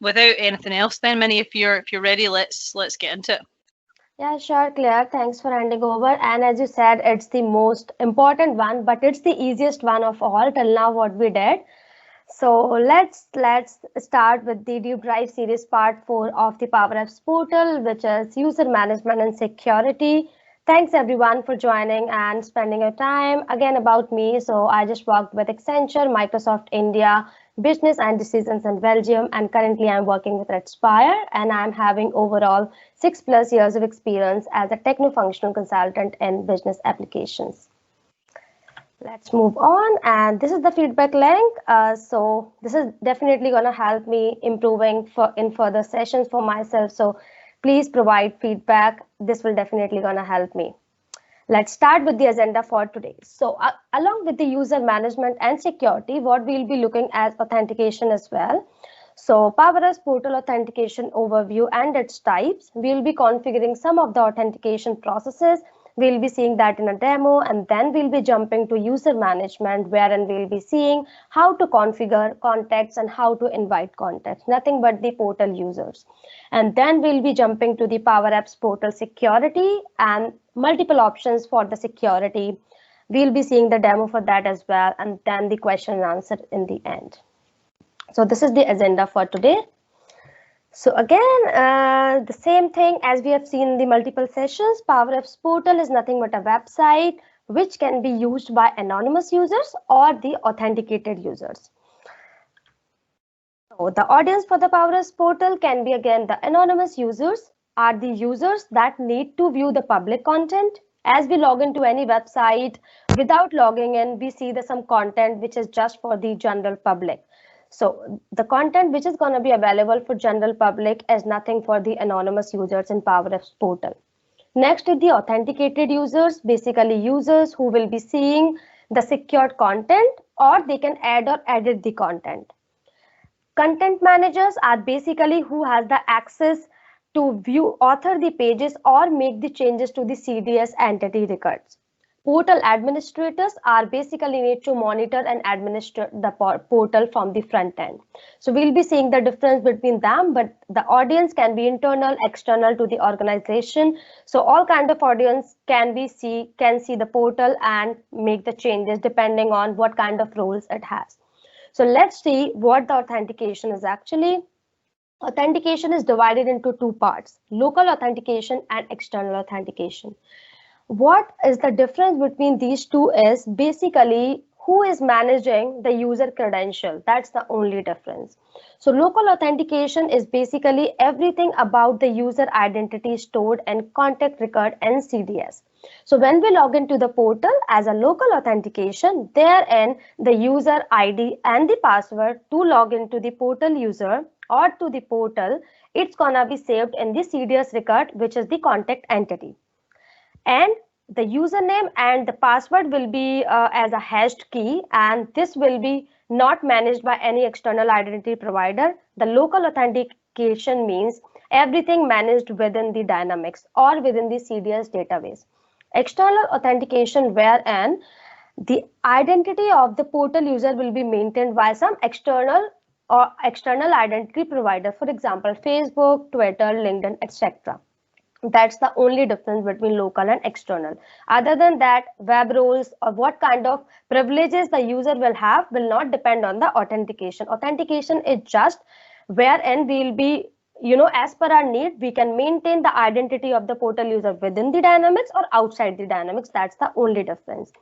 Without anything else, then Minnie, if you're ready, let's get into it. Yeah, sure, Claire. Thanks for handing over. And as you said, it's the most important one, but it's the easiest one of all till now what we did. So let's start with the Deep Dive series part 4 of the Power Apps portal, which is user management and security. Thanks everyone for joining and spending your time. Again about me, so I just worked with Accenture, Microsoft India, Business and Decisions in Belgium, and currently I'm working with Redspire, and I'm having overall 6+ years of experience as a techno-functional consultant in business applications. Let's move on, and this is the feedback link. So this is definitely going to help me improving for in further sessions for myself. So please provide feedback. This will definitely going to help me. Let's start with the agenda for today. So along with the user management and security, what we'll be looking at authentication as well. So Power Apps portal authentication overview and its types. We'll be configuring some of the authentication processes. We'll be seeing that in a demo, and then we'll be jumping to user management, wherein we'll be seeing how to configure contacts and how to invite contacts, nothing but the portal users. And then we'll be jumping to the Power Apps portal security and multiple options for the security. We'll be seeing the demo for that as well, and then the question and answer in the end. So this is the agenda for today. So again, the same thing as we have seen in the multiple sessions, Power Apps portal is nothing but a website which can be used by anonymous users or the authenticated users. So the audience for the Power Apps portal can be again the anonymous users are the users that need to view the public content. As we log into any website, without logging in, we see some content which is just for the general public. So the content which is going to be available for general public is nothing for the anonymous users in Power Apps portal. Next is the authenticated users, basically users who will be seeing the secured content, or they can add or edit the content. Content managers are basically who has the access to view, author the pages, or make the changes to the CDS entity records. Portal administrators are basically need to monitor and administer the portal from the front end. So we'll be seeing the difference between them, but the audience can be internal, external to the organization. So all kind of audience can see the portal and make the changes depending on what kind of roles it has. So let's see what the authentication is actually. Authentication is divided into two parts, local authentication and external authentication. What is the difference between these two is basically who is managing the user credential. That's the only difference. So local authentication is basically everything about the user identity stored in contact record and CDS. So when we log into the portal as a local authentication, therein the user ID and the password to log into the portal user or to the portal, it's gonna be saved in the CDS record, which is the contact entity. And the username and the password will be as a hashed key, and this will be not managed by any external identity provider. The local authentication means everything managed within the Dynamics or within the CDS database. External authentication wherein the identity of the portal user will be maintained by some external identity provider, for example Facebook, Twitter, LinkedIn, etc. That's the only difference between local and external. Other than that, web roles or what kind of privileges the user will have will not depend on the authentication. Authentication is just wherein we'll be, as per our need, we can maintain the identity of the portal user within the Dynamics or outside the Dynamics. That's the only difference.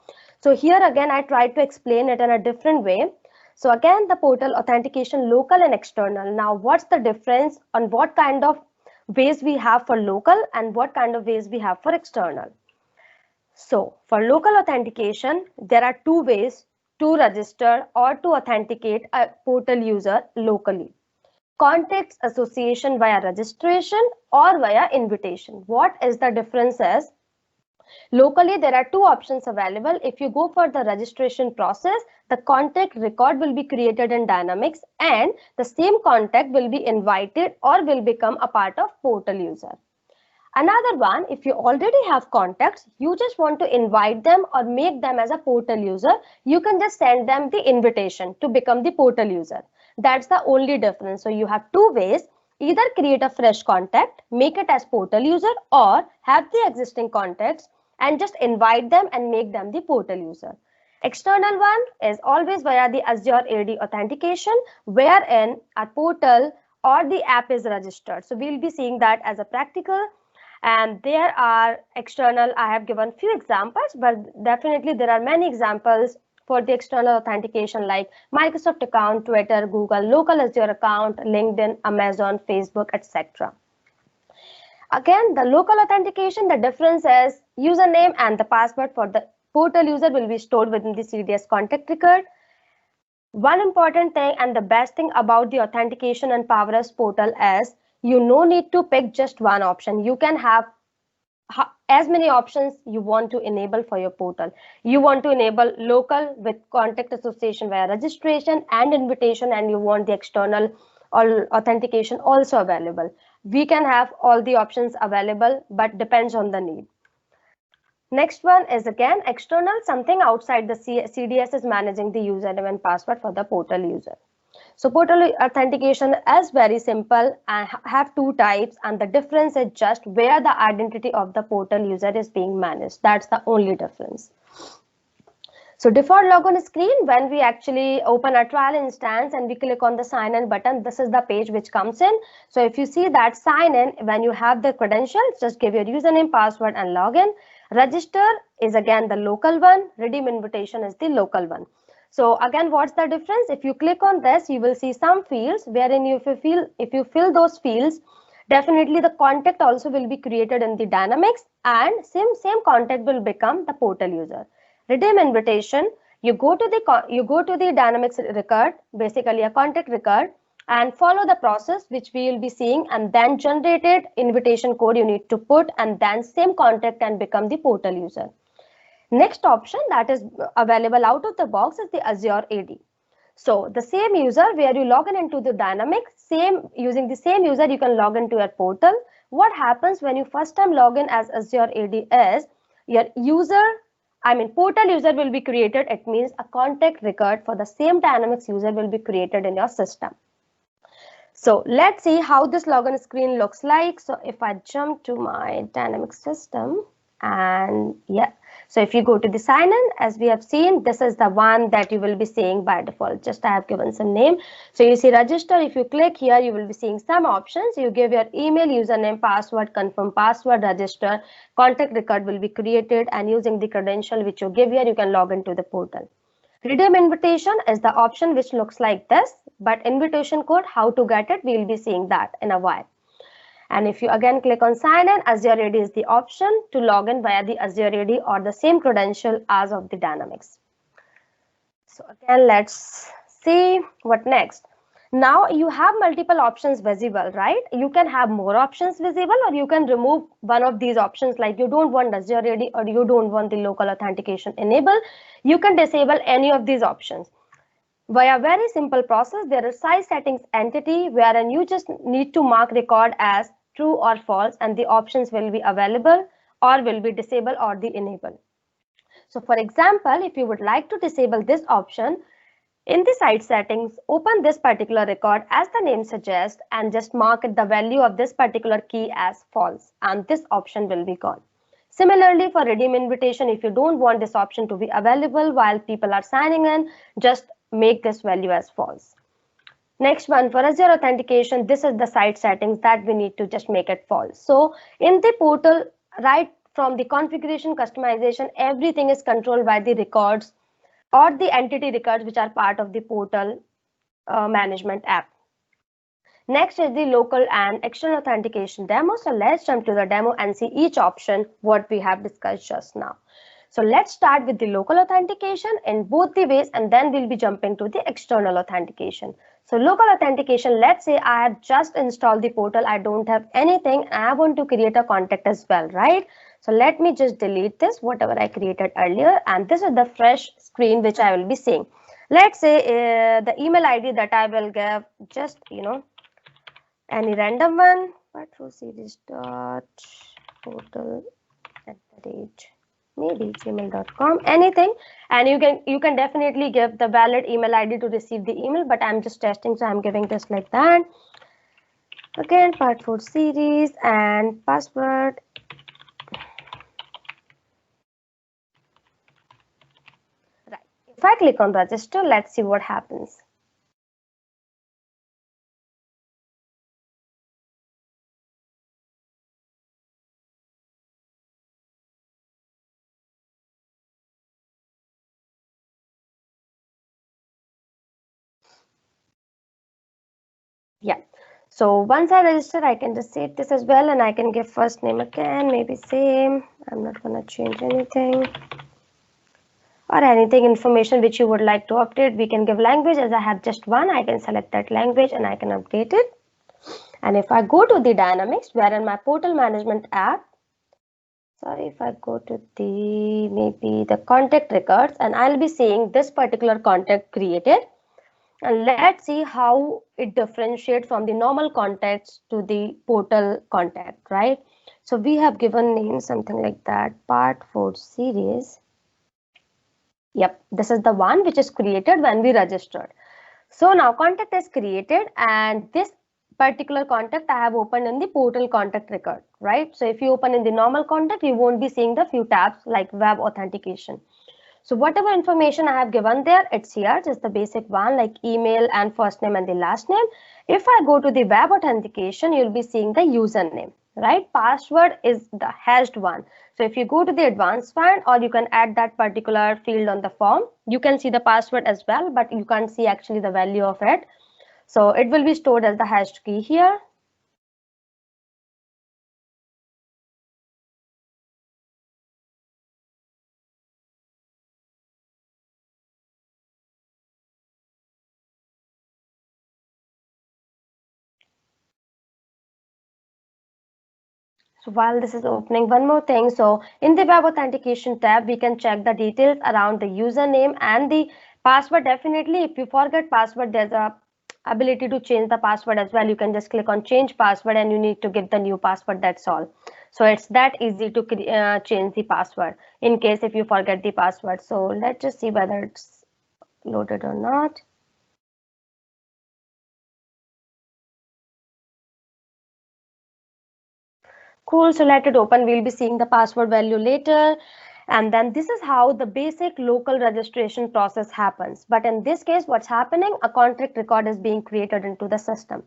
So here again, I tried to explain it in a different way. So again, the portal authentication, local and external. Now, what's the difference on what kind of ways we have for local and what kind of ways we have for external? So for local authentication, there are two ways to register or to authenticate a portal user locally. Contacts association via registration or via invitation. What is the difference is, locally, there are two options available. If you go for the registration process, the contact record will be created in Dynamics and the same contact will be invited or will become a part of portal user. Another one, if you already have contacts, you just want to invite them or make them as a portal user, you can just send them the invitation to become the portal user. That's the only difference. So you have two ways: either create a fresh contact, make it as portal user, or have the existing contacts and just invite them and make them the portal user. External one is always via the Azure AD authentication, wherein a portal or the app is registered. So we'll be seeing that as a practical. And there are external, I have given few examples, but definitely there are many examples for the external authentication like Microsoft account, Twitter, Google, local Azure account, LinkedIn, Amazon, Facebook, etc. Again, the local authentication, the difference is username and the password for the portal user will be stored within the CDS contact record. One important thing and the best thing about the authentication and PowerS portal is you no need to pick just one option. You can have as many options you want to enable for your portal. You want to enable local with contact association via registration and invitation, and you want the external or authentication also available. We can have all the options available, but depends on the need. Next one is again external, something outside the CDS is managing the username and password for the portal user. So portal authentication is very simple and have two types, and the difference is just where the identity of the portal user is being managed. That's the only difference. So default login screen, when we actually open a trial instance and we click on the sign in button, this is the page which comes in. So if you see that sign in, when you have the credentials, just give your username, password and login. Register is again the local one. Redeem invitation is the local one. So again, what's the difference? If you click on this, you will see some fields wherein if you fill those fields, definitely the contact also will be created in the Dynamics, and same contact will become the portal user. Redeem invitation, you go to the Dynamics record, basically a contact record, and follow the process which we will be seeing, and then generated invitation code you need to put, and then same contact can become the portal user. Next option that is available out of the box is the Azure AD. So the same user where you log in into the Dynamics, using the same user you can log into your portal. What happens when you first time log in as Azure AD is your portal user will be created. It means a contact record for the same Dynamics user will be created in your system. So let's see how this login screen looks like. So if I jump to my Dynamics system, and yeah, so if you go to the sign in, as we have seen, this is the one that you will be seeing by default. Just I have given some name. So you see register. If you click here, you will be seeing some options. You give your email, username, password, confirm password, register, contact record will be created, and using the credential which you give here, you can log into the portal. Redeem invitation is the option which looks like this, but invitation code, how to get it, we will be seeing that in a while. And if you again click on sign in, Azure AD is the option to log in via the Azure AD or the same credential as of the Dynamics. So again, let's see what next. Now you have multiple options visible, right? You can have more options visible, or you can remove one of these options, like you don't want Azure AD or you don't want the local authentication enable. You can disable any of these options. Via very simple process, there is size settings entity wherein you just need to mark record as true or false, and the options will be available or will be disabled or the enable. So for example, if you would like to disable this option, in the site settings, open this particular record as the name suggests and just mark the value of this particular key as false, and this option will be gone. Similarly, for redeem invitation, if you don't want this option to be available while people are signing in, just make this value as false. Next one, for Azure authentication, this is the site settings that we need to just make it false. So in the portal, right from the configuration, customization, everything is controlled by the records or the entity records which are part of the portal management app. Next is the local and external authentication demo. So let's jump to the demo and see each option what we have discussed just now. So let's start with the local authentication in both the ways, and then we'll be jumping to the external authentication. So local authentication, let's say I have just installed the portal, I don't have anything, and I want to create a contact as well, right? So let me just delete this, whatever I created earlier, and this is the fresh screen which I will be seeing. Let's say the email ID that I will give, just, any random one, portal@. maybe gmail.com, anything, and you can definitely give the valid email ID to receive the email, but I'm just testing, so I'm giving this like that. Again, part 4 series and password. Right. If I click on register, let's see what happens. Yeah. So once I register, I can just save this as well, and I can give first name again, maybe same. I'm not gonna change anything. Or anything information which you would like to update. We can give language. As I have just one, I can select that language and I can update it. And if I go to the Dynamics, where in my portal management app, sorry, if I go to the maybe the contact records, and I'll be seeing this particular contact created. And let's see how it differentiates from the normal contacts to the portal contact, right? So we have given name something like that, part 4 series. Yep, this is the one which is created when we registered. So now contact is created, and this particular contact I have opened in the portal contact record, right? So if you open in the normal contact, you won't be seeing the few tabs like web authentication. So whatever information I have given there, it's here, just the basic one like email and first name and the last name. If I go to the web authentication, you'll be seeing the username, right? Password is the hashed one. So if you go to the advanced one, or you can add that particular field on the form, you can see the password as well, but you can't see actually the value of it. So it will be stored as the hashed key here. So while this is opening, one more thing. So in the web authentication tab, we can check the details around the username and the password. Definitely, if you forget password, there's a ability to change the password as well. You can just click on change password and you need to give the new password. That's all. So it's that easy to change the password in case if you forget the password. So let's just see whether it's loaded or not. Cool, so let it open. We'll be seeing the password value later. And then this is how the basic local registration process happens. But in this case, what's happening? A contract record is being created into the system.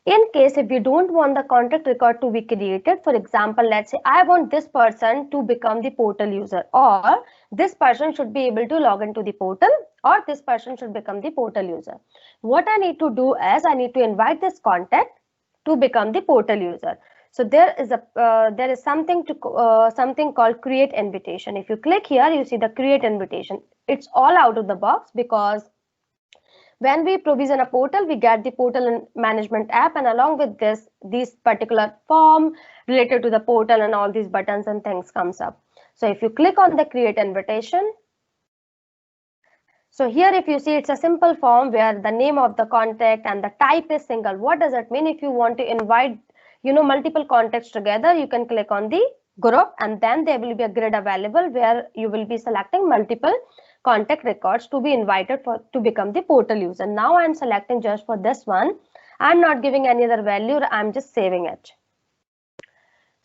In case if you don't want the contract record to be created, for example, let's say I want this person to become the portal user, or this person should be able to log into the portal, or this person should become the portal user. What I need to do is I need to invite this contact to become the portal user. So there is something called create invitation. If you click here, you see the create invitation. It's all out of the box because when we provision a portal, we get the portal management app, and along with this particular form related to the portal and all these buttons and things comes up. So if you click on the create invitation, so here if you see, it's a simple form where the name of the contact and the type is single. What does it mean? If you want to invite multiple contacts together, you can click on the group, and then there will be a grid available where you will be selecting multiple contact records to be invited to become the portal user. Now I'm selecting just for this one. I'm not giving any other value. I'm just saving it.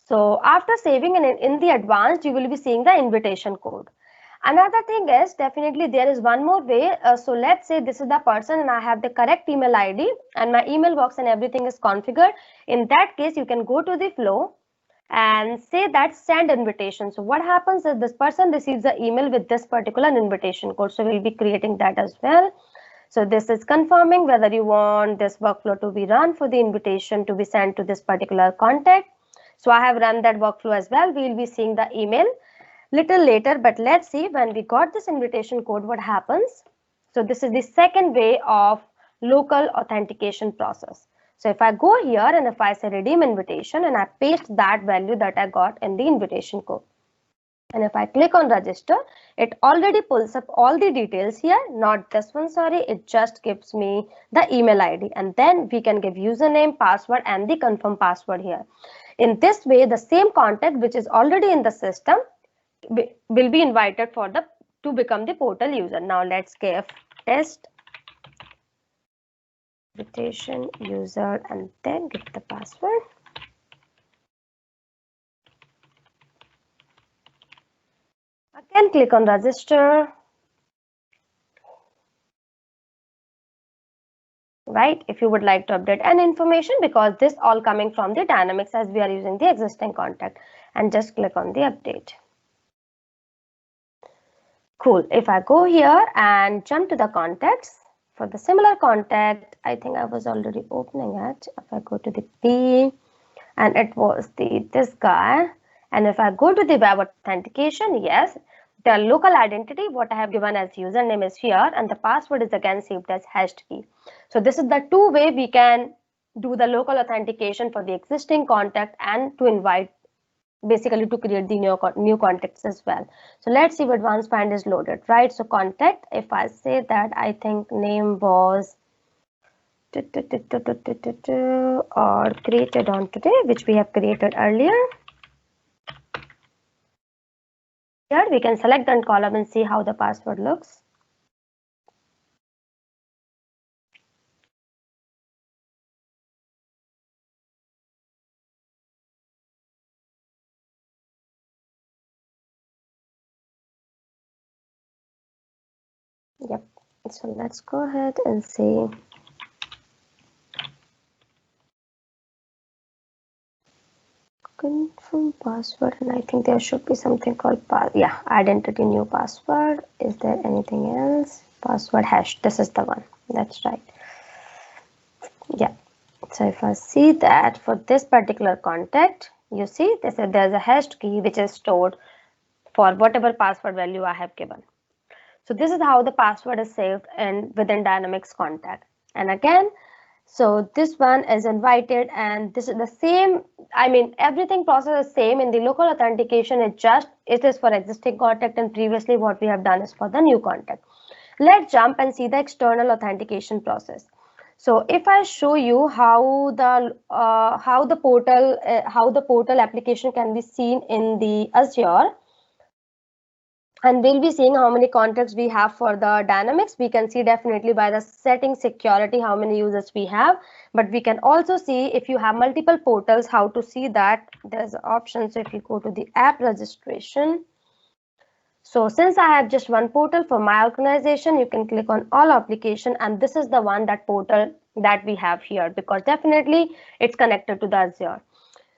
So after saving in the advanced, you will be seeing the invitation code. Another thing is definitely there is one more way. So let's say this is the person and I have the correct email ID and my email box and everything is configured. In that case, you can go to the flow and say that send invitation. So what happens is this person receives the email with this particular invitation code. So we'll be creating that as well. So this is confirming whether you want this workflow to be run for the invitation to be sent to this particular contact. So I have run that workflow as well. We'll be seeing the email little later, but let's see when we got this invitation code, what happens. So this is the second way of local authentication process. So if I go here and if I say redeem invitation and I paste that value that I got in the invitation code, and if I click on register, it already pulls up all the details here, not this one, sorry, it just gives me the email ID, and then we can give username, password and the confirm password here. In this way, the same contact which is already in the system will be invited for the to become the portal user. Now let's give test invitation user and then give the password. Again, click on register. Right, if you would like to update any information, because this all coming from the Dynamics as we are using the existing contact, and just click on the update. Cool. If I go here and jump to the contacts for the similar contact, I think I was already opening it. If I go to the P, and it was this guy, and if I go to the web authentication, yes, the local identity what I have given as username is here, and the password is again saved as hashed key. So this is the two way we can do the local authentication for the existing contact and to invite, basically to create the new contacts as well. So let's see if advanced find is loaded, right? So contact, if I say that I think name was or created on today, which we have created earlier. Here we can select that column and see how the password looks. Yep, so let's go ahead and see. Confirm password, and I think there should be something called identity new password. Is there anything else? Password hash, this is the one, that's right. Yeah, so if I see that for this particular contact, you see there's a hashed key which is stored for whatever password value I have given. So this is how the password is saved and within Dynamics contact. And again, so this one is invited, and this is the same. I mean, everything process is same in the local authentication. It is for existing contact, and previously what we have done is for the new contact. Let's jump and see the external authentication process. So if I show you how the portal application can be seen in the Azure, and we'll be seeing how many contacts we have for the Dynamics. We can see definitely by the setting security how many users we have, but we can also see if you have multiple portals how to see that. There's options. So if you go to the app registration, so since I have just one portal for my organization, you can click on all application, and this is the one, that portal that we have here, because definitely it's connected to the Azure.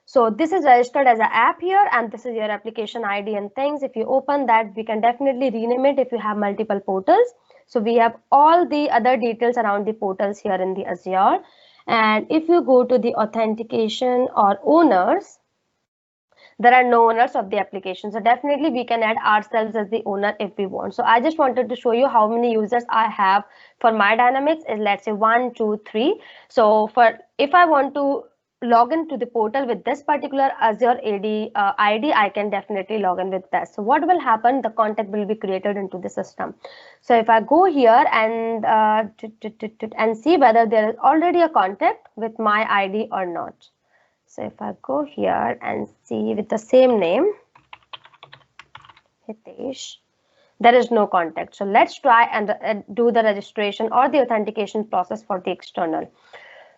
So this is registered as an app here, and this is your application ID and things. If you open that, we can definitely rename it if you have multiple portals. So we have all the other details around the portals here in the Azure. And if you go to the authentication or owners, there are no owners of the application. So definitely we can add ourselves as the owner if we want. So I just wanted to show you how many users I have for my Dynamics is, let's say 1, 2, 3. So if I want to log in to the portal with this particular Azure AD ID, I can definitely log in with that. So what will happen? The contact will be created into the system. So if I go here and see whether there is already a contact with my ID or not. So if I go here and see with the same name, Hitesh, there is no contact. So let's try and do the registration or the authentication process for the external.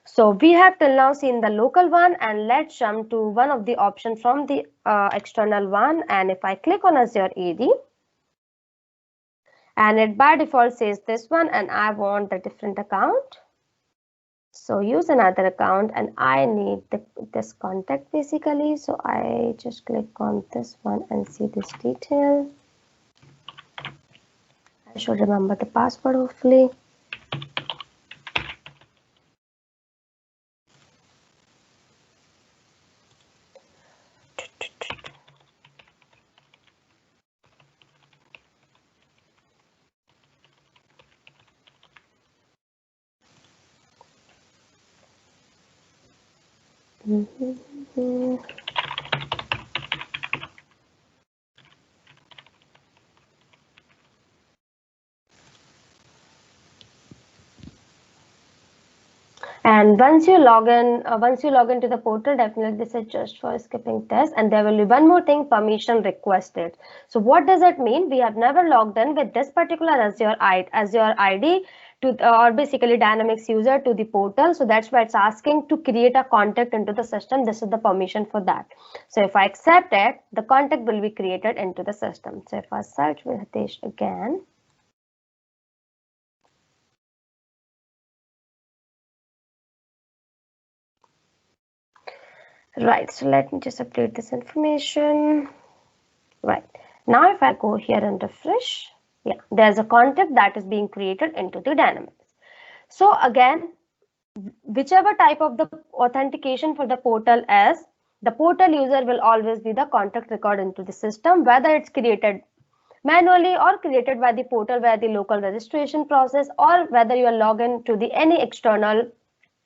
So we have till now seen the local one, and let's jump to one of the options from the external one. And if I click on Azure AD, and it by default says this one, and I want a different account. So use another account, and I need this contact basically. So I just click on this one and see this detail. I should remember the password hopefully. And once you log into the portal, definitely this is just for skipping test, and there will be one more thing, permission requested. So what does it mean? We have never logged in with this particular Azure ID to, or basically Dynamics user to the portal. So that's why it's asking to create a contact into the system. This is the permission for that. So if I accept it, the contact will be created into the system. So if I search with Hitesh again, right, so let me just update this information. Right, now if I go here and refresh, yeah, there's a contact that is being created into the Dynamics. So again, whichever type of the authentication for the portal is, the portal user will always be the contact record into the system, whether it's created manually or created by the portal via the local registration process, or whether you are logged in to the any external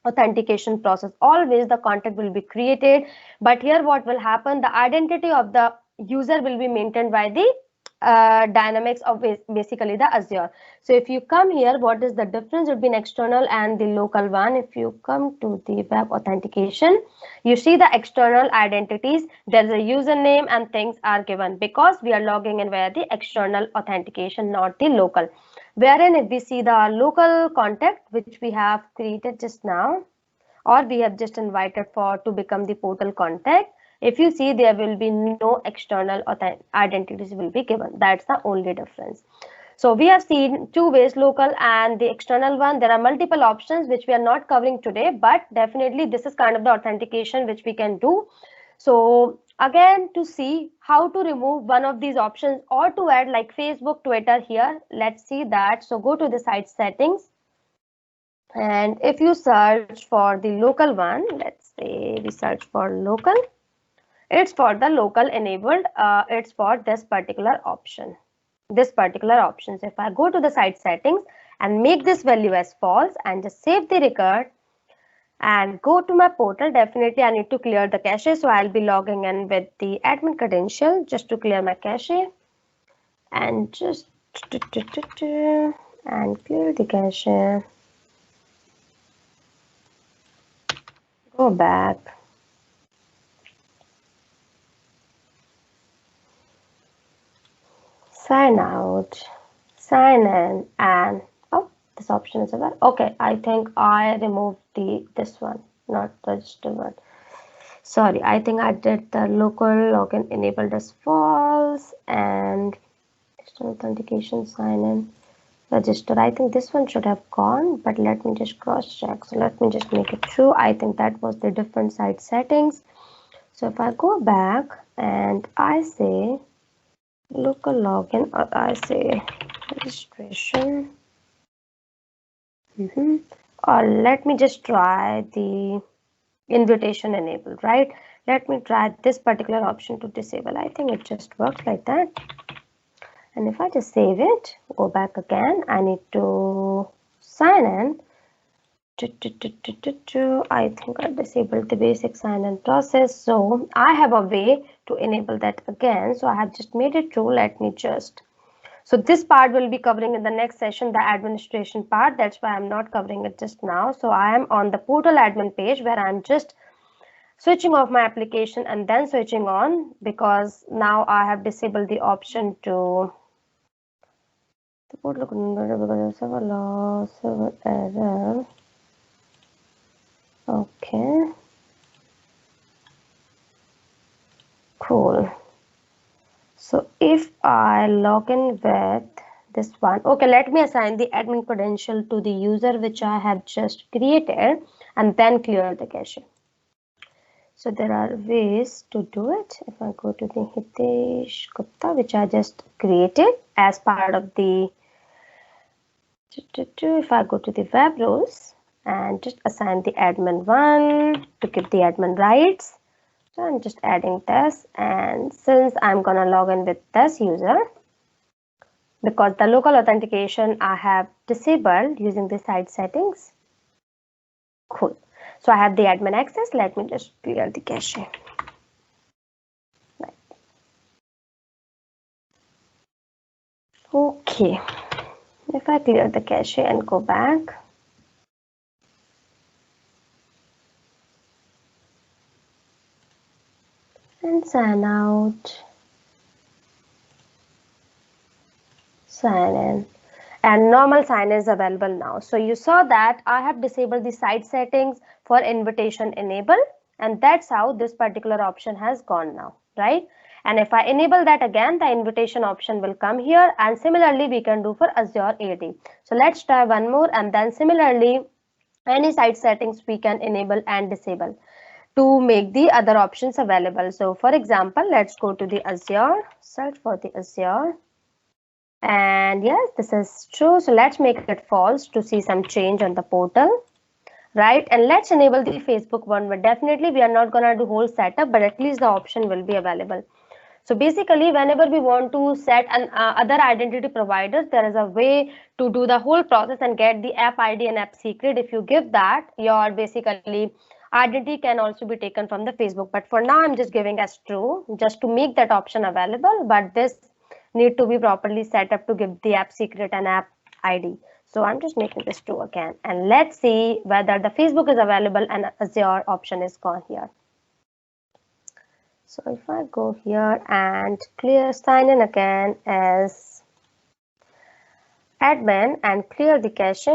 authentication process. Always the contact will be created, but here what will happen, the identity of the user will be maintained by the Dynamics of basically the Azure. So if you come here, what is the difference between external and the local one? If you come to the web authentication, you see the external identities, there's a username and things are given because we are logging in via the external authentication, not the local. Wherein if we see the local contact which we have created just now, or we have just invited for to become the portal contact, if you see, there will be no external identities will be given. That's the only difference. So we have seen two ways, local and the external one. There are multiple options which we are not covering today, but definitely this is kind of the authentication which we can do. So again, to see how to remove one of these options or to add like Facebook, Twitter here, let's see that. So go to the site settings. And if you search for the local one, let's say we search for local, it's for the local enabled, it's for this particular option. So if I go to the site settings and make this value as false and just save the record and go to my portal, definitely I need to clear the cache. So I'll be logging in with the admin credential just to clear my cache and just and clear the cache. Go back. Sign out, sign in, and oh, this option is available. Okay, I think I removed this one, not the register one. Sorry, I think I did the local login enabled as false and external authentication sign in register. I think this one should have gone, but let me just cross check. So let me just make it true. I think that was the different site settings. So if I go back and I say local login, or I say registration, or let me just try the invitation enabled, right? Let me try this particular option to disable. I think it just works like that. And if I just save it, go back again, I need to sign in. I think I disabled the basic sign-in process, so I have a way to enable that again. So I have just made it true. Let me just, so this part will be covering in the next session, the administration part. That's why I'm not covering it just now. So I am on the portal admin page where I'm just switching off my application and then switching on, because now I have disabled the option to the portal because of server loss, server error. Okay, cool. So if I log in with this one, okay, let me assign the admin credential to the user which I have just created and then clear the cache. So there are ways to do it. If I go to the Hitesh Gupta, which I just created as part of the, if I go to the web roles and just assign the admin one to give the admin rights. So I'm just adding this, and since I'm gonna log in with this user, because the local authentication I have disabled using the site settings. Cool. So I have the admin access. Let me just clear the cache. Right. Okay. If I clear the cache and go back, and sign out, sign in. And normal sign is available now. So you saw that I have disabled the site settings for invitation enable, and that's how this particular option has gone now, right? And if I enable that again, the invitation option will come here, and similarly we can do for Azure AD. So let's try one more, and then similarly any site settings we can enable and disable to make the other options available. So for example, let's go to the Azure, search for the Azure. And yes, this is true. So let's make it false to see some change on the portal, right? And let's enable the Facebook one, but definitely we are not going to do whole setup, but at least the option will be available. So basically, whenever we want to set an other identity providers, there is a way to do the whole process and get the app ID and app secret. If you give that, your basically identity can also be taken from the Facebook. But for now, I'm just giving as true just to make that option available. But this need to be properly set up to give the app secret and app ID. So I'm just making this true again. And let's see whether the Facebook is available and Azure option is gone here. So if I go here and clear sign in again as admin and clear the cache.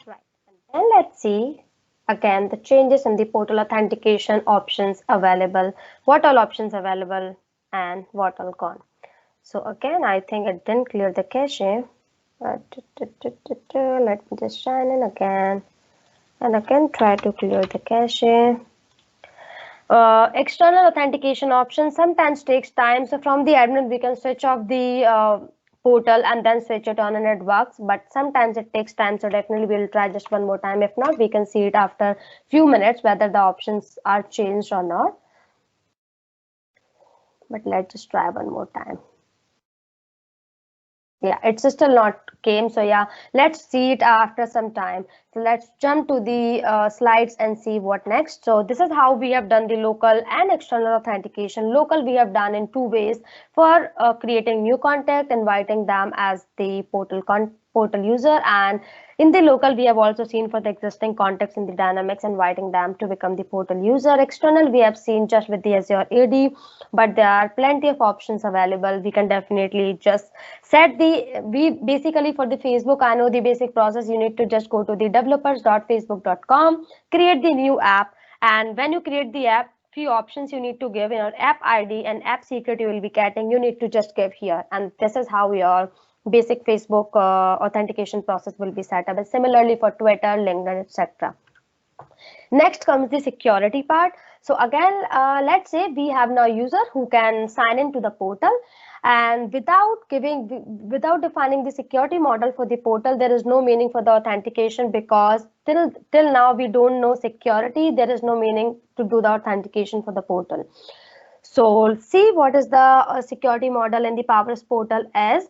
Right. And let's see again the changes in the portal authentication options available, what all options available and what all gone. So again, I think it didn't clear the cache. Let me just sign in again and again try to clear the cache. External authentication option sometimes takes time. So from the admin, we can switch off the portal and then switch it on and it works. But sometimes it takes time. So definitely we'll try just one more time. If not, we can see it after few minutes whether the options are changed or not. But let's just try one more time. Yeah, it's still not came. So yeah, let's see it after some time. So let's jump to the slides and see what next. So this is how we have done the local and external authentication. Local we have done in two ways for creating new contact, inviting them as the portal user, and in the local we have also seen for the existing contacts in the Dynamics, inviting them to become the portal user. External we have seen just with the Azure AD, but there are plenty of options available. We can definitely just set we basically for the Facebook, I know the basic process. You need to just go to the developers.facebook.com, create the new app, and when you create the app, few options you need to give in your app ID and app secret you will be getting, you need to just give here, and this is how your basic Facebook authentication process will be set up. And similarly for Twitter, LinkedIn, etc. Next comes the security part. So again, let's say we have now a user who can sign into the portal, and without defining the security model for the portal, there is no meaning for the authentication, because till now we don't know security. There is no meaning to do the authentication for the portal. So see what is the security model in the Powerus portal as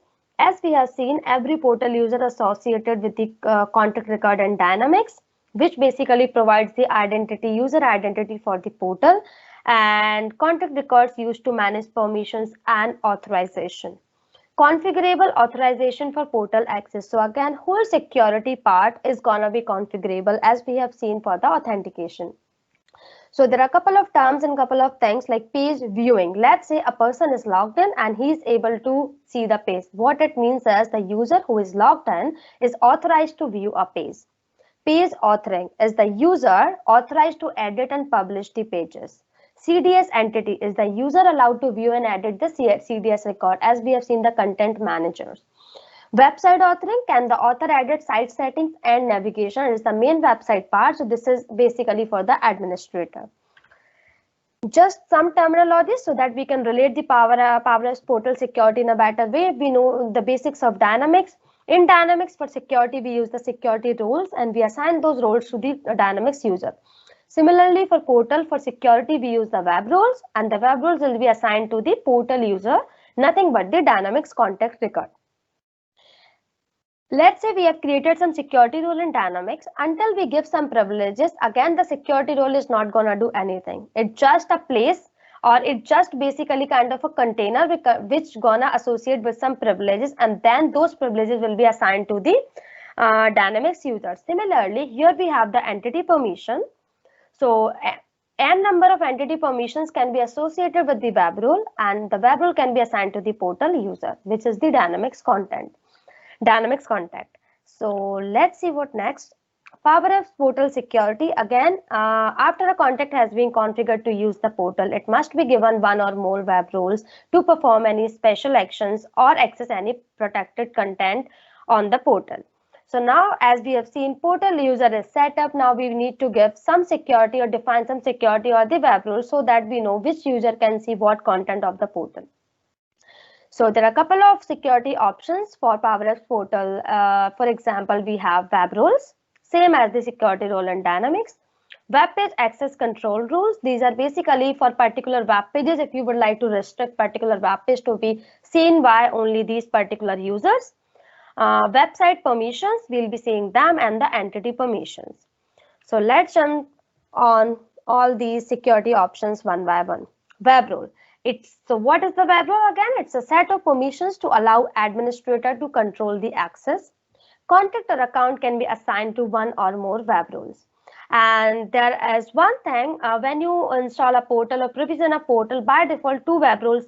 we have seen, every portal user associated with the contact record and Dynamics, which basically provides the user identity for the portal, and contact records used to manage permissions and authorization. Configurable authorization for portal access. So again, whole security part is gonna be configurable as we have seen for the authentication. So there are a couple of terms and couple of things like page viewing. Let's say a person is logged in and he is able to see the page. What it means is the user who is logged in is authorized to view a page. Page authoring is the user authorized to edit and publish the pages. CDS entity is the user allowed to view and edit the CDS record, as we have seen the content managers. Website authoring, can the author edit site settings and navigation? It is the main website part. So this is basically for the administrator. Just some terminology so that we can relate the Powerus portal security in a better way. We know the basics of Dynamics. In Dynamics for security, we use the security roles and we assign those roles to the Dynamics user. Similarly, for portal for security, we use the web roles, and the web roles will be assigned to the portal user, nothing but the Dynamics contact record. Let's say we have created some security role in Dynamics. Until we give some privileges, again, the security role is not going to do anything. It's just a place or it just basically kind of a container which gonna associate with some privileges, and then those privileges will be assigned to the Dynamics user. Similarly, here we have the entity permission. So n number of entity permissions can be associated with the web role, and the web role can be assigned to the portal user, which is the Dynamics contact. So let's see what next. Power Apps portal security. Again, after a contact has been configured to use the portal, it must be given one or more web roles to perform any special actions or access any protected content on the portal. So now, as we have seen, portal user is set up. Now we need to give some security or define some security or the web role so that we know which user can see what content of the portal. So there are a couple of security options for Power Apps portal. For example, we have web roles, same as the security role in Dynamics. Web page access control rules. These are basically for particular web pages if you would like to restrict particular web page to be seen by only these particular users. Website permissions, we'll be seeing them, and the entity permissions. So let's jump on all these security options one by one. Web role. So what is the web role again? It's a set of permissions to allow administrator to control the access. Contact or account can be assigned to one or more web roles. And there is one thing, when you install a portal or provision a portal, by default, two web roles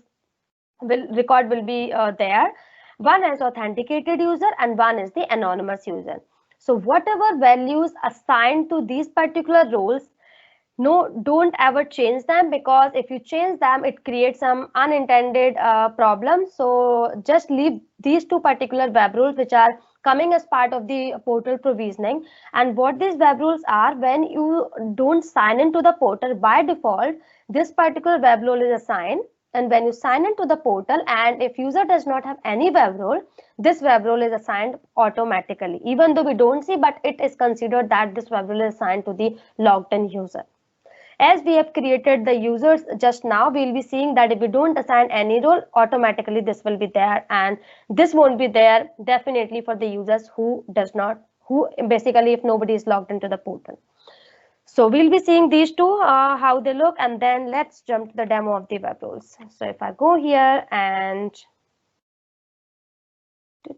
will be there. One is authenticated user and one is the anonymous user. So whatever values assigned to these particular roles, don't ever change them, because if you change them, it creates some unintended problems. So just leave these two particular web roles which are coming as part of the portal provisioning. And what these web roles are, when you don't sign into the portal, by default, this particular web role is assigned. And when you sign into the portal, and if user does not have any web role, this web role is assigned automatically, even though we don't see, but it is considered that this web role is assigned to the logged in user. As we have created the users just now, we'll be seeing that if we don't assign any role, automatically this will be there, and this won't be there definitely for the users who basically if nobody is logged into the portal. So we'll be seeing these two, how they look, and then let's jump to the demo of the web roles. So if I go here and if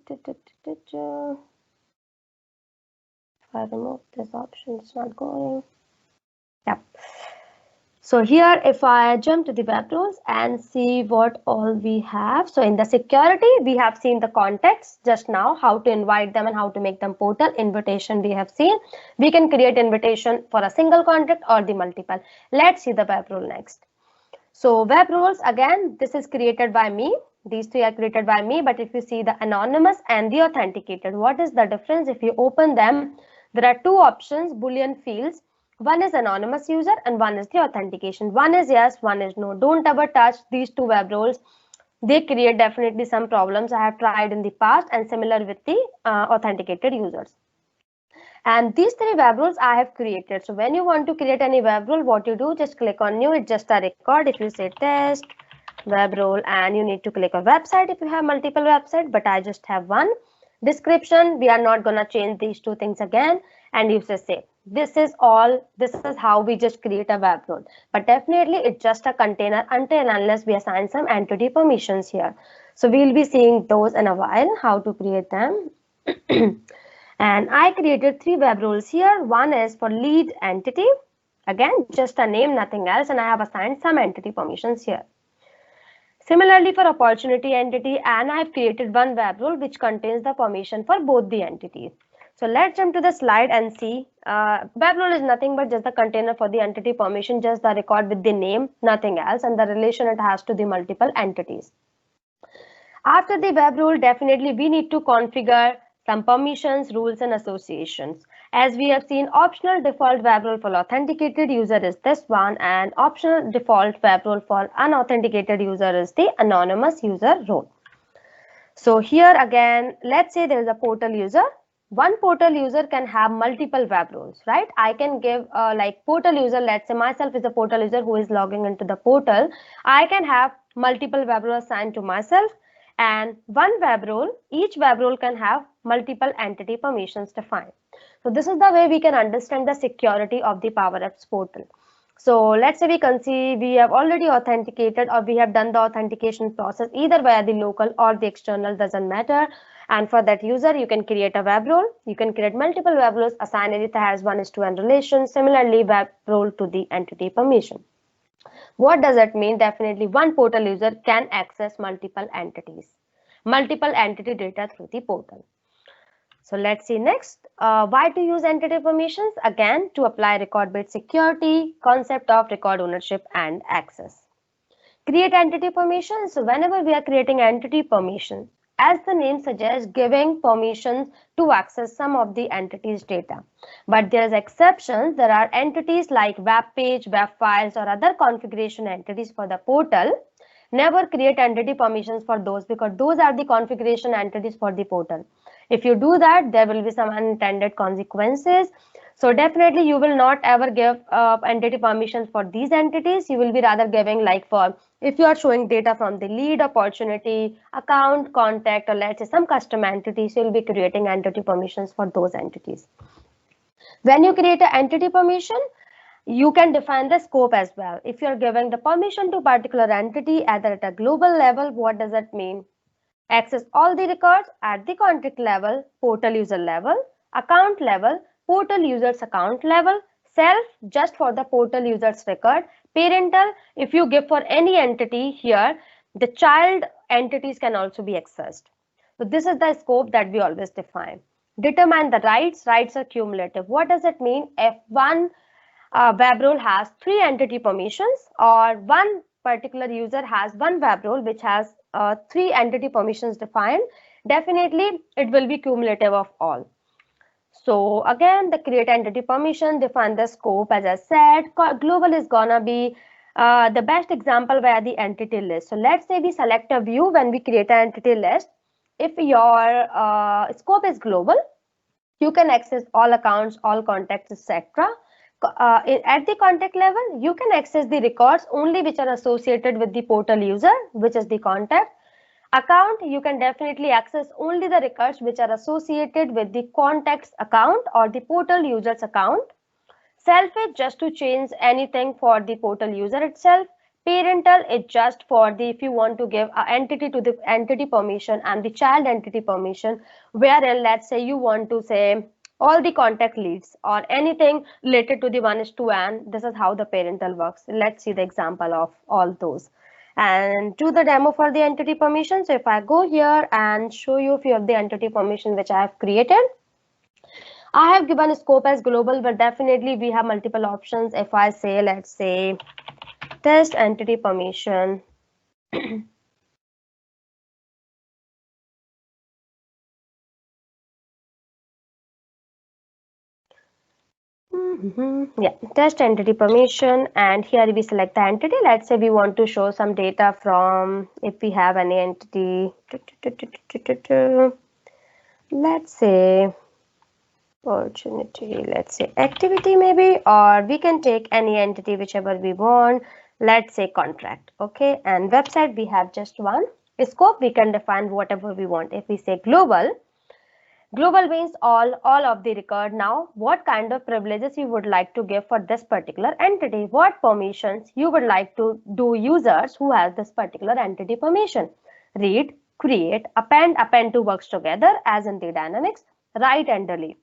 I remove this option, it's not going. Yep. So here, if I jump to the web roles and see what all we have. So in the security, we have seen the contacts just now, how to invite them and how to make them portal. Invitation we have seen. We can create invitation for a single contact or the multiple. Let's see the web role next. So web roles, again, this is created by me. These three are created by me. But if you see the anonymous and the authenticated, what is the difference? If you open them, there are two options, Boolean fields. One is anonymous user and one is the authentication. One is yes, one is no. Don't ever touch these two web roles. They create definitely some problems. I have tried in the past, and similar with the authenticated users. And these three web roles I have created. So when you want to create any web role, what you do, just click on new. It's just a record. If you say test web role, and you need to click a website if you have multiple websites, but I just have one. Description, we are not going to change these two things again, and you say save. This is how we just create a web role, but definitely it's just a container until and unless we assign some entity permissions here. So we'll be seeing those in a while, how to create them. And I created three web roles here. One is for lead entity, again just a name, nothing else, and I have assigned some entity permissions here. Similarly for opportunity entity, and I've created one web role which contains the permission for both the entities. So let's jump to the slide and see. Web role is nothing but just the container for the entity permission, just the record with the name, nothing else, and the relation it has to the multiple entities. After the web role, definitely we need to configure some permissions, rules, and associations. As we have seen, optional default web role for authenticated user is this one, and optional default web role for unauthenticated user is the anonymous user role. So here again, let's say there is a portal user. One portal user can have multiple web roles, right? I can give like portal user, let's say myself is a portal user who is logging into the portal. I can have multiple web roles assigned to myself, and one web role, each web role can have multiple entity permissions defined. So this is the way we can understand the security of the Power Apps portal. So let's say we can see we have already authenticated or we have done the authentication process either via the local or the external, doesn't matter. And for that user, you can create a web role. You can create multiple web roles, assign it as 1:1 relation. Similarly, web role to the entity permission. What does that mean? Definitely one portal user can access multiple entities, multiple entity data through the portal. So let's see next. Why to use entity permissions? Again, to apply record-based security, concept of record ownership and access. Create entity permissions. So whenever we are creating entity permissions, as the name suggests, giving permissions to access some of the entities data. But there's exceptions. There are entities like web page, web files, or other configuration entities for the portal. Never create entity permissions for those because those are the configuration entities for the portal. If you do that, there will be some unintended consequences. So definitely you will not ever give entity permissions for these entities. You will be rather giving like for if you are showing data from the lead, opportunity, account, contact, or let's say some custom entities, you will be creating entity permissions for those entities. When you create an entity permission, you can define the scope as well. If you're giving the permission to particular entity either at a global level, what does that mean? Access all the records at the contact level, portal user level, account level, portal user's account level, self just for the portal user's record, parental if you give for any entity here, the child entities can also be accessed. So this is the scope that we always define. Determine the rights. Rights are cumulative. What does it mean? If one web role has 3 entity permissions or one particular user has one web role which has 3 entity permissions defined, definitely it will be cumulative of all. So again, the create entity permission, define the scope. As I said, global is gonna be the best example via the entity list. So let's say we select a view when we create an entity list. If your scope is global, you can access all accounts, all contacts, etc. At the contact level, you can access the records only which are associated with the portal user, which is the contact. Account, you can definitely access only the records which are associated with the contact's account or the portal user's account. Self is just to change anything for the portal user itself. Parental is just for the if you want to give an entity to the entity permission and the child entity permission, wherein let's say you want to say all the contact leads or anything related to the 1:1. This is how the parental works. Let's see the example of all those and do the demo for the entity permission. So if I go here and show you a few of the entity permission which I have created, I have given scope as global, but definitely we have multiple options. If I say, let's say test entity permission. Yeah, test entity permission, and here we select the entity. Let's say we want to show some data from if we have any entity. Let's say opportunity, let's say activity maybe, or we can take any entity whichever we want. Let's say contract. Okay, and website we have just one. Scope we can define whatever we want. If we say global, global means all of the record. Now what kind of privileges you would like to give for this particular entity, what permissions you would like to do users who has this particular entity permission. Read, create, append to works together as in the dynamics, write and delete.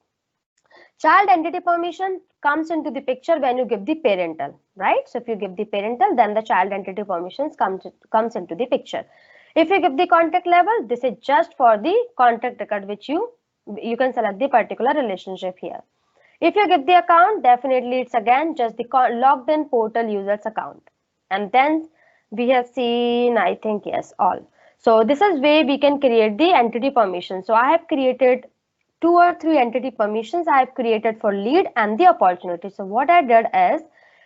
Child entity permission comes into the picture when you give the parental, right? So if you give the parental, then the child entity permissions comes into the picture. If you give the contact level, this is just for the contact record which you can select the particular relationship here. If you give the account, definitely it's again just the logged in portal user's account. And then we have seen, I think, yes, all. So this is way we can create the entity permission. So I have created 2 or 3 entity permissions I have created for lead and the opportunity. So what I did is,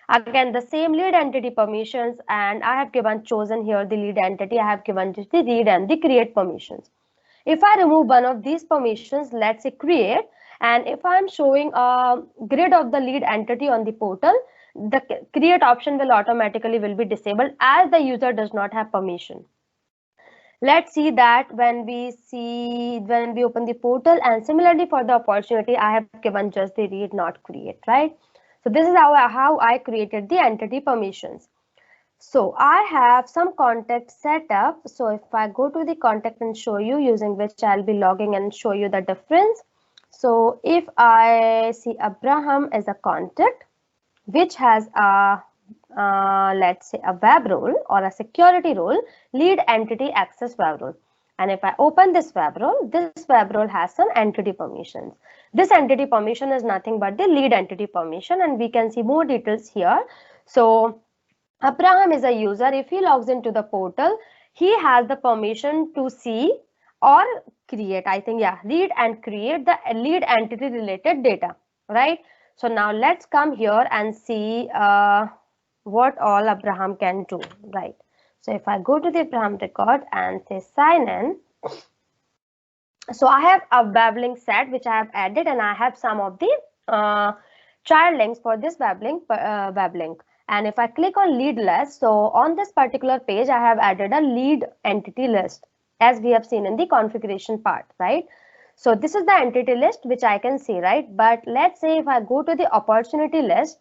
again, the same lead entity permissions, and I have chosen here the lead entity. I have given just the read and the create permissions. If I remove one of these permissions, let's say create, and if I'm showing a grid of the lead entity on the portal, the create option will automatically be disabled as the user does not have permission. Let's see that when we open the portal, and similarly for the opportunity, I have given just the read, not create, right? So this is how I created the entity permissions. So I have some contact set up. So if I go to the contact and show you, using which I'll be logging and show you the difference. So if I see Abraham as a contact, which has a let's say a web role or a security role, lead entity access web role. And if I open this web role has some entity permissions. This entity permission is nothing but the lead entity permission, and we can see more details here. So Abraham is a user. If he logs into the portal, he has the permission to see or create, I think, yeah, read and create the lead entity related data, right? So now let's come here and see what all Abraham can do, right? So if I go to the Abraham record and say sign in, so I have a web link set which I have added, and I have some of the child links for this web link. And if I click on lead list, so on this particular page, I have added a lead entity list as we have seen in the configuration part, right? So this is the entity list which I can see, right? But let's say if I go to the opportunity list,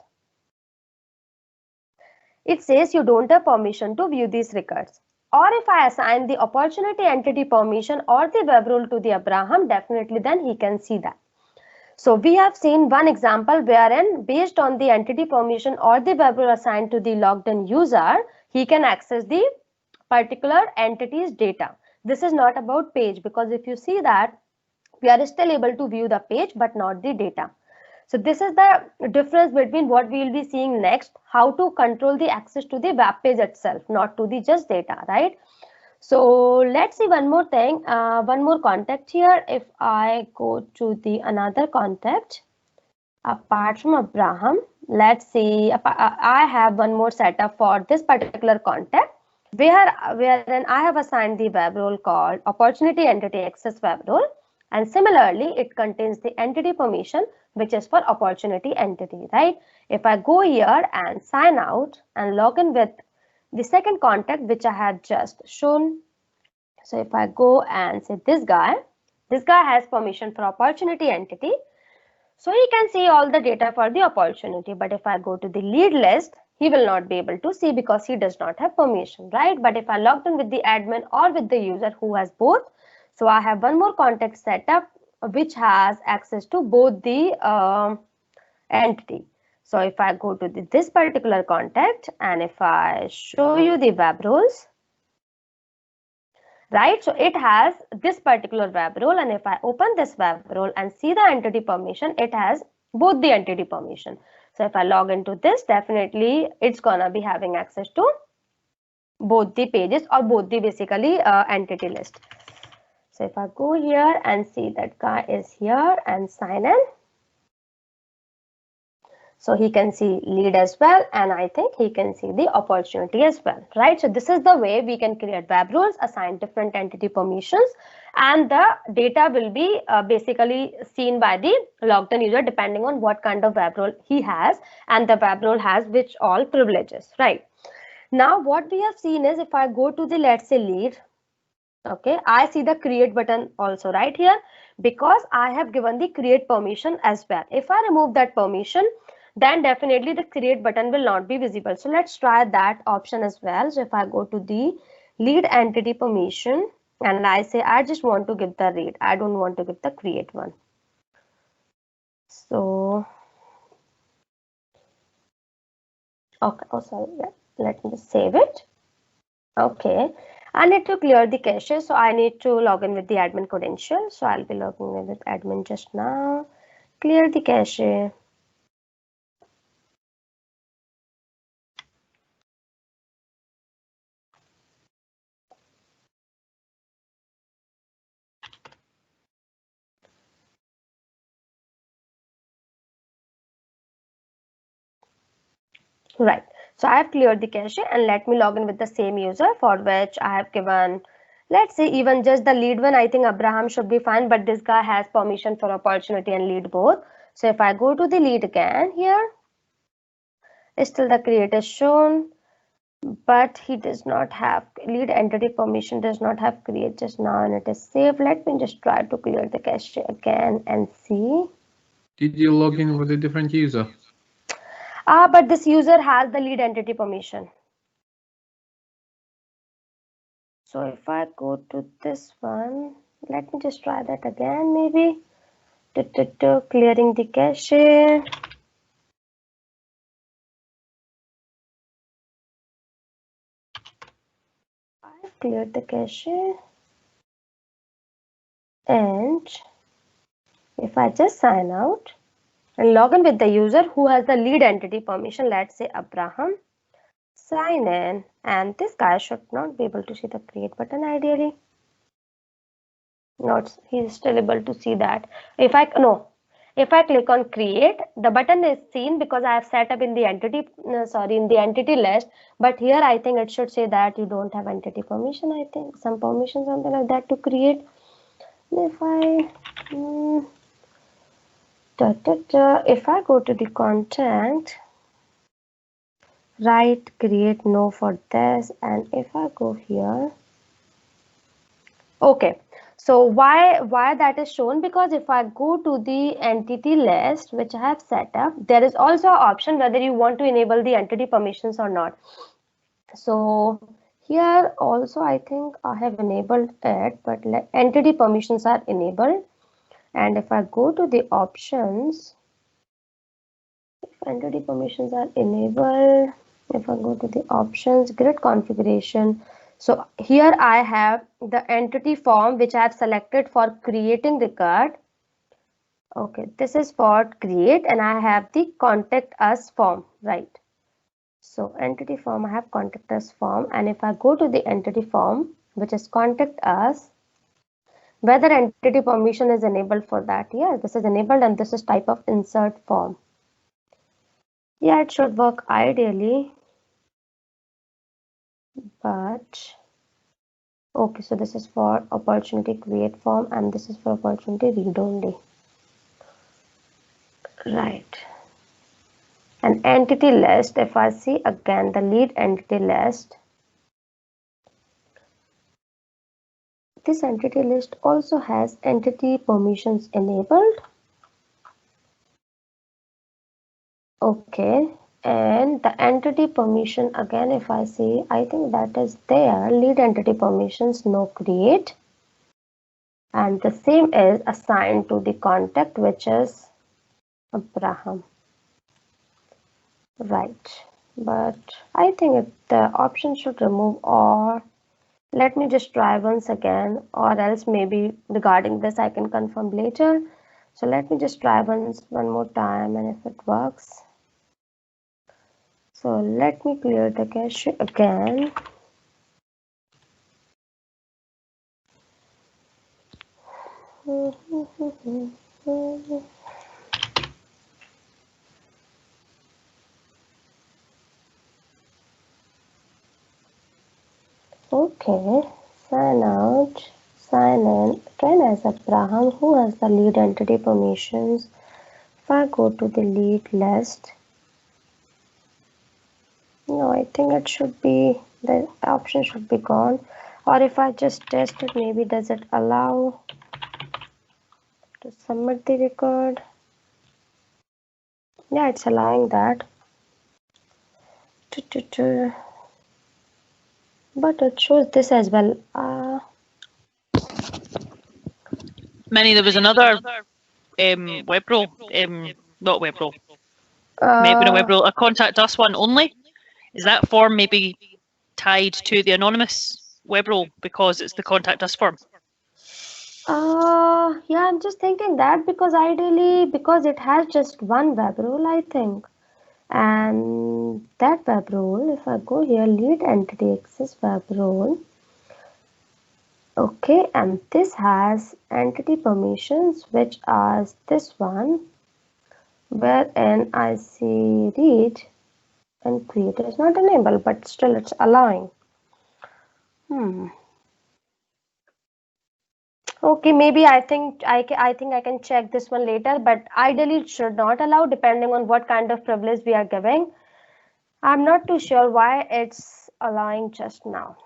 it says you don't have permission to view these records. Or if I assign the opportunity entity permission or the web role to the Abraham, definitely then he can see that. So we have seen one example wherein based on the entity permission or the web role assigned to the logged in user, he can access the particular entity's data. This is not about page, because if you see that, we are still able to view the page but not the data. So this is the difference between what we will be seeing next, how to control the access to the web page itself, not to the just data, right? So let's see one more thing, one more contact here. If I go to the another contact, apart from Abraham, let's see, I have one more setup for this particular contact, wherein I have assigned the web role called opportunity entity access web role. And similarly, it contains the entity permission, which is for opportunity entity, right? If I go here and sign out and log in with the second contact, which I have just shown. So if I go and say this guy has permission for opportunity entity. So he can see all the data for the opportunity. But if I go to the lead list, he will not be able to see because he does not have permission, right? But if I logged in with the admin or with the user who has both, so I have one more contact set up which has access to both the entity. So if I go to this particular contact and if I show you the web roles, right? So it has this particular web role, and if I open this web role and see the entity permission, it has both the entity permission. So if I log into this, definitely it's gonna be having access to both the pages or both the basically entity list. So if I go here and see that guy is here and sign in, so he can see lead as well, and I think he can see the opportunity as well, right? So this is the way we can create web roles, assign different entity permissions, and the data will be basically seen by the logged in user depending on what kind of web role he has, and the web role has which all privileges, right? Now what we have seen is if I go to the, let's say, lead, okay, I see the create button also right here because I have given the create permission as well. If I remove that permission, then definitely the create button will not be visible. So let's try that option as well. So if I go to the lead entity permission and I say I just want to give the read, I don't want to give the create one. So okay, oh sorry, let me just save it. Okay, I need to clear the cache, so I need to log in with the admin credential. So I'll be logging in with admin just now. Clear the cache. Right, so I have cleared the cache, and let me log in with the same user for which I have given, let's say, even just the lead one. I think Abraham should be fine, but this guy has permission for opportunity and lead both. So if I go to the lead again here, still the create is shown, but he does not have lead entity permission, does not have create just now, and it is saved. Let me just try to clear the cache again and see. Did you log in with a different user? But this user has the lead entity permission. So if I go to this one, let me just try that again, maybe. Clearing the cache. I've cleared the cache. And if I just sign out and log in with the user who has the lead entity permission, let's say Abraham, sign in, and this guy should not be able to see the create button ideally. No, he's still able to see that. If I click on create, the button is seen because I have set up in the entity, in the entity list. But here I think it should say that you don't have entity permission. I think some permission, something like that, to create. If I if I go to the contact, write create no for this, and if I go here, okay. So why that is shown, because if I go to the entity list which I have set up, there is also an option whether you want to enable the entity permissions or not. So here also I think I have enabled it, but entity permissions are enabled. And if I go to the options, if entity permissions are enabled, if I go to the options, grid configuration, so here I have the entity form which I have selected for creating record. Okay, this is for create, and I have the contact us form, right? So entity form, I have contact us form, and if I go to the entity form which is contact us, whether entity permission is enabled for that, yeah, this is enabled, and this is type of insert form. Yeah, it should work ideally, but okay, so this is for opportunity create form, and this is for opportunity read only, right? An entity list, if I see again the lead entity list, this entity list also has entity permissions enabled. Okay, and the entity permission again, if I see, I think that is there, lead entity permissions no create, and the same is assigned to the contact which is Abraham, right? But I think the option should remove, or let me just try once again, or else maybe regarding this I can confirm later. So let me just try one more time, and if it works. So let me clear the cache again. Okay, sign out, sign in, again as Abraham, who has the lead entity permissions. If I go to the lead list, no, I think it should be, the option should be gone. Or if I just test it, maybe does it allow to submit the record? Yeah, it's allowing that. But it shows this as well. Minnie, there was another web role, not web role, maybe a web role, a contact us one only. Is that form maybe tied to the anonymous web role because it's the contact us form? Yeah, I'm just thinking that, because ideally, because it has just one web role, I think. And that web role, if I go here, lead entity access web role. Okay, and this has entity permissions, which are this one, wherein I see read and create is not enabled, but still it's allowing. Okay, maybe I think I can check this one later, but ideally it should not allow, depending on what kind of privilege we are giving. I'm not too sure why it's allowing just now,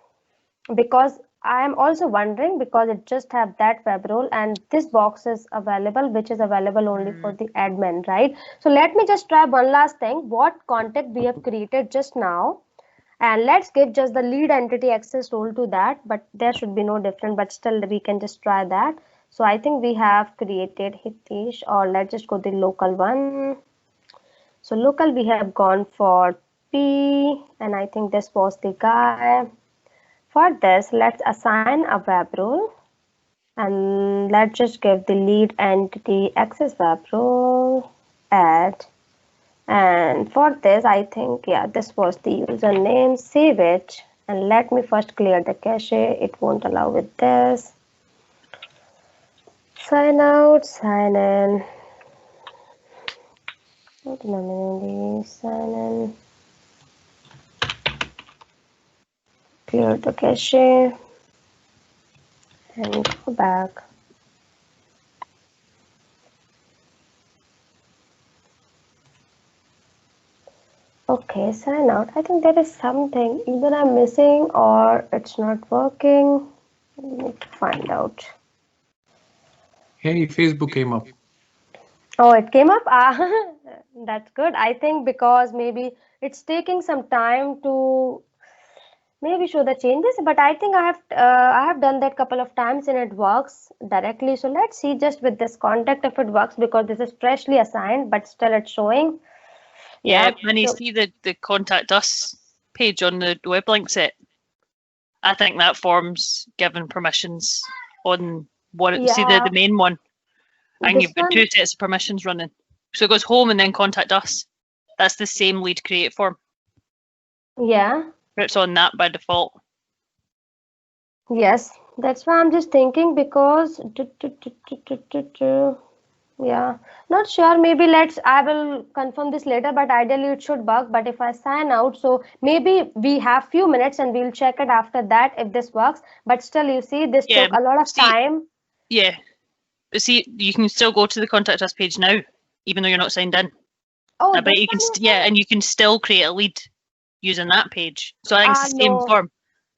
because I am also wondering because it just have that web role and this box is available, which is available only for the admin, right? So let me just try one last thing. What contact we have created just now, and let's give just the lead entity access role to that, but there should be no different, but still we can just try that. So I think we have created Hitesh, or let's just go the local one. So local we have gone for P, and I think this was the guy. For this, let's assign a web role, and let's just give the lead entity access web role add. And for this, I think, yeah, this was the username. Save it, and let me first clear the cache. It won't allow with this. Sign out, sign in. Sign in. Clear the cache and go back. Okay, sign out. I think there is something, either I'm missing or it's not working. We need to find out. Hey, Facebook came up. Oh, it came up? That's good. I think because maybe it's taking some time to maybe show the changes, but I think I have done that couple of times and it works directly. So let's see just with this contact if it works, because this is freshly assigned, but still it's showing. Yeah, when you see the contact us page on the web link set, I think that form's given permissions on what see the main one. And you've got two sets of permissions running. So it goes home and then contact us. That's the same lead create form. Yeah. It's on that by default. Yes, that's why I'm just thinking, because yeah, not sure. Maybe I will confirm this later, but ideally it should work. But if I sign out, so maybe we have few minutes and we'll check it after that if this works. But still, you see, this took a lot of time. Yeah. But see, you can still go to the contact us page now, even though you're not signed in. Oh, but you can and you can still create a lead using that page. So I think it's the same form.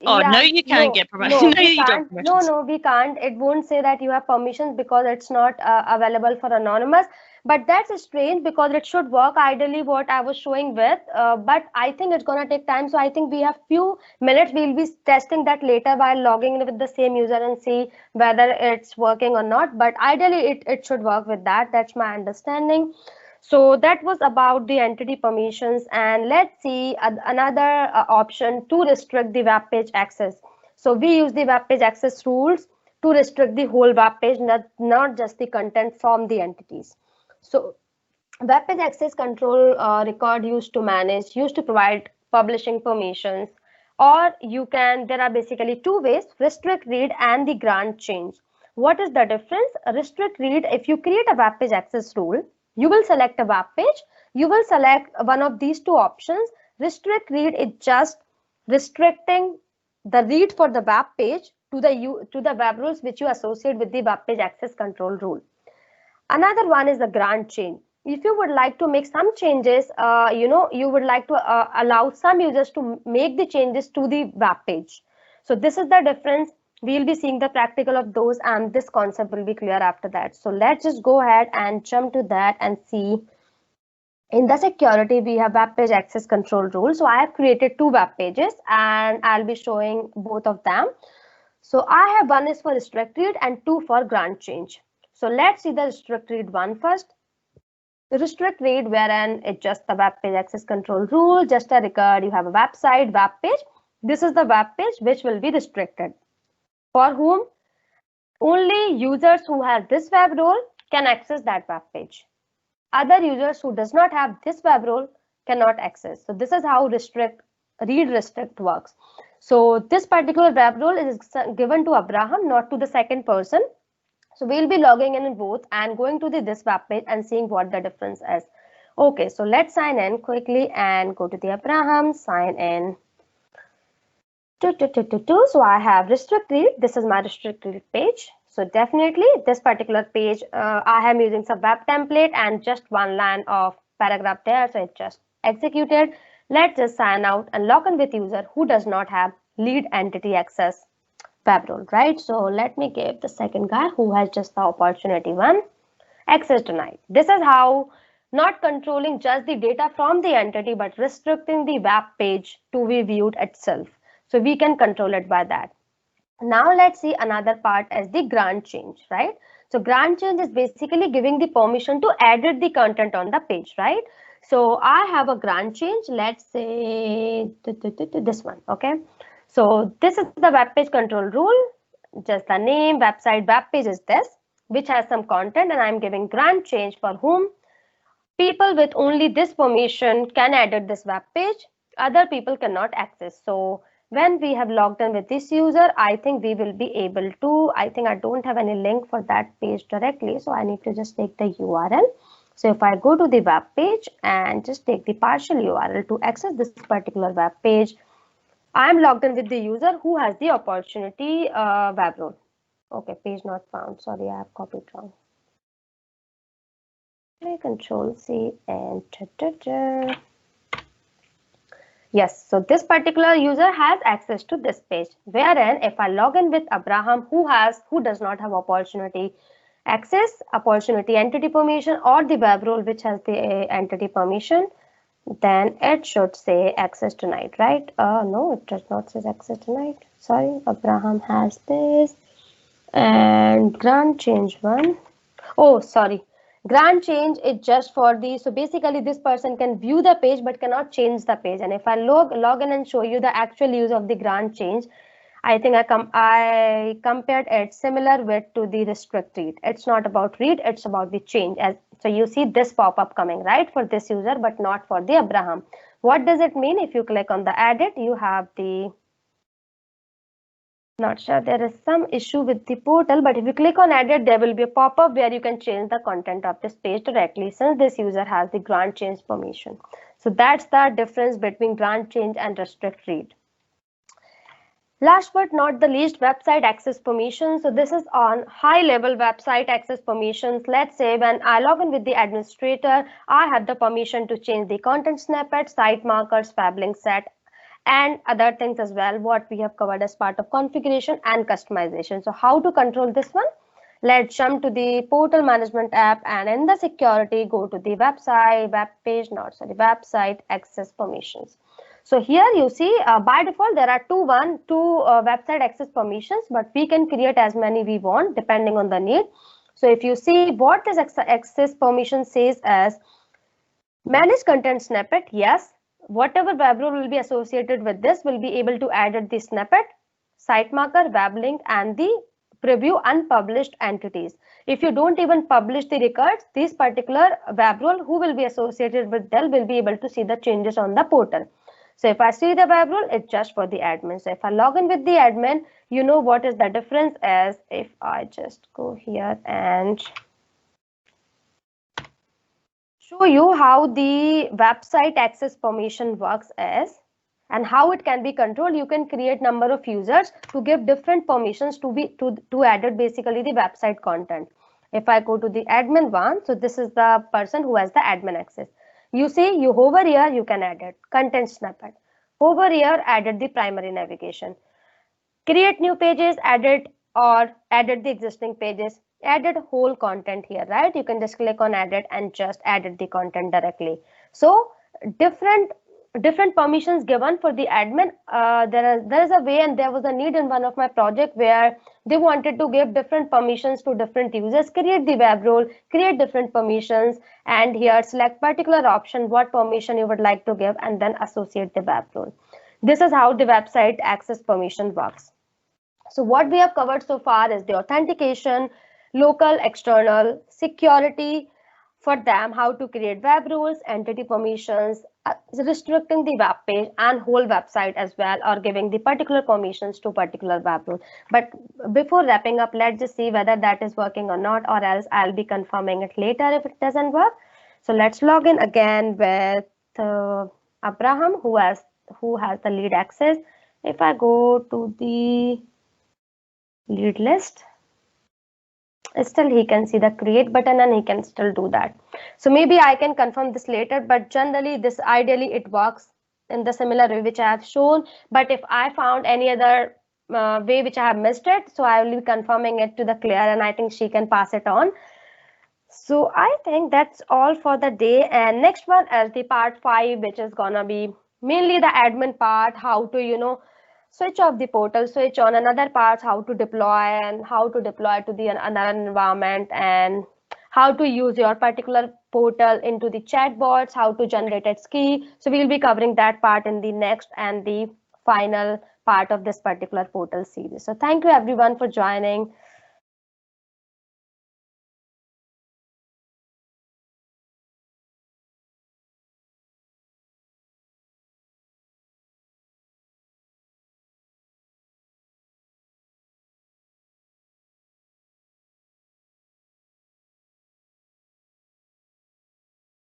Oh, now you can't get permission. No, we can't. It won't say that you have permissions because it's not available for anonymous. But that's strange because it should work ideally what I was showing with. But I think it's gonna take time. So I think we have few minutes. We'll be testing that later while logging in with the same user and see whether it's working or not. But ideally it should work with that. That's my understanding. So that was about the entity permissions, and let's see another option to restrict the web page access. So we use the web page access rules to restrict the whole web page, not just the content from the entities. So web page access control record used to provide publishing permissions, or there are basically two ways: restrict read and the grant change. What is the difference? Restrict read, if you create a web page access rule, you will select a web page. You will select one of these two options. Restrict read is just restricting the read for the web page to the web rules which you associate with the web page access control rule. Another one is the grant change. If you would like to make some changes, you would like to allow some users to make the changes to the web page. So this is the difference. We'll be seeing the practical of those, and this concept will be clear after that. So let's just go ahead and jump to that and see. In the security, we have web page access control rule. So I have created two web pages and I'll be showing both of them. So I have one is for restrict read and two for grant change. So let's see the restrict read one first. The restrict read, wherein it's just the web page access control rule, just a record. You have a website, web page. This is the web page which will be restricted. For whom? Only users who have this web role can access that web page. Other users who does not have this web role cannot access. So this is how read restrict works. So this particular web role is given to Abraham, not to the second person. So we'll be logging in both and going to this web page and seeing what the difference is. Okay, so let's sign in quickly and go to the Abraham, sign in. So I have restrict read. This is my restrict read page. So definitely this particular page, I am using some web template and just one line of paragraph there. So it just executed. Let's just sign out and log in with user who does not have lead entity access web role, right? So let me give the second guy who has just the opportunity one access denied. This is how not controlling just the data from the entity, but restricting the web page to be viewed itself. So we can control it by that. Now let's see another part as the grant change, right? So grant change is basically giving the permission to edit the content on the page, right? So I have a grant change. Let's say this one, okay? So this is the web page control rule. Just the name, website, web page is this, which has some content, and I'm giving grant change for whom people with only this permission can edit this web page. Other people cannot access. So when we have logged in with this user, I think we will be able to, I think I don't have any link for that page directly. So I need to just take the URL. So if I go to the web page and just take the partial URL to access this particular web page, I'm logged in with the user who has the opportunity web role. Okay, page not found. Sorry, I have copied wrong. Control C and yes, so this particular user has access to this page, wherein if I log in with Abraham who does not have opportunity access, opportunity entity permission, or the web role which has the entity permission, then it should say access denied, right? No, it does not say access denied. Sorry, Abraham has this and grant change one. Oh, sorry. Grant change is just for the, so basically this person can view the page but cannot change the page. And if I log in and show you the actual use of the grant change, I think I compared it similar with to the restrict read. It's not about read, it's about the change. So you see this pop-up coming, right, for this user, but not for the Abraham. What does it mean? If you click on the edit, you have the, not sure, there is some issue with the portal, but if you click on edit, there will be a pop-up where you can change the content of this page directly since this user has the grant change permission. So that's the difference between grant change and restrict read. Last but not the least, website access permissions. So this is on high level website access permissions. Let's say when I log in with the administrator, I have the permission to change the content snippet, site markers, fab link set, and other things as well, what we have covered as part of configuration and customization. So how to control this one? Let's jump to the portal management app, and in the security, go to the website, website access permissions. So here you see by default there are two website access permissions, but we can create as many we want depending on the need. So if you see what this access permission says as manage content snippet, yes, whatever web role will be associated with this will be able to edit the snippet, site marker, web link, and the preview unpublished entities. If you don't even publish the records, this particular web role who will be associated with Dell will be able to see the changes on the portal. So if I see the web role, it's just for the admin. So if I log in with the admin, you know what is the difference as if I just go here and show you how the website access permission works as and how it can be controlled. You can create number of users to give different permissions to edit basically the website content. If I go to the admin one, so this is the person who has the admin access. You see, you hover here, you can edit content snippet. Hover here, edit the primary navigation. Create new pages, edit or edit the existing pages. Edit whole content here, right? You can just click on edit and just edit the content directly. So different permissions given for the admin. There is a way, and there was a need in one of my project where they wanted to give different permissions to different users, create the web role, create different permissions, and here select particular option, what permission you would like to give, and then associate the web role. This is how the website access permission works. So what we have covered so far is the authentication, local, external, security, for them, how to create web roles, entity permissions, restricting the web page and whole website as well, or giving the particular permissions to particular web role. But before wrapping up, let's just see whether that is working or not, or else I'll be confirming it later if it doesn't work. So let's log in again with Abraham, who has the lead access. If I go to the lead list, still he can see the create button and he can still do that. So maybe I can confirm this later, but generally this ideally it works in the similar way which I have shown. But if I found any other way which I have missed it. So I will be confirming it to the Claire, and I think she can pass it on. So I think that's all for the day. And next one is the part 5, which is gonna be mainly the admin part, how to switch off the portal, switch on another parts, how to deploy and how to deploy to the another environment, and how to use your particular portal into the chatbots, how to generate its key. So we'll be covering that part in the next and the final part of this particular portal series. So thank you everyone for joining.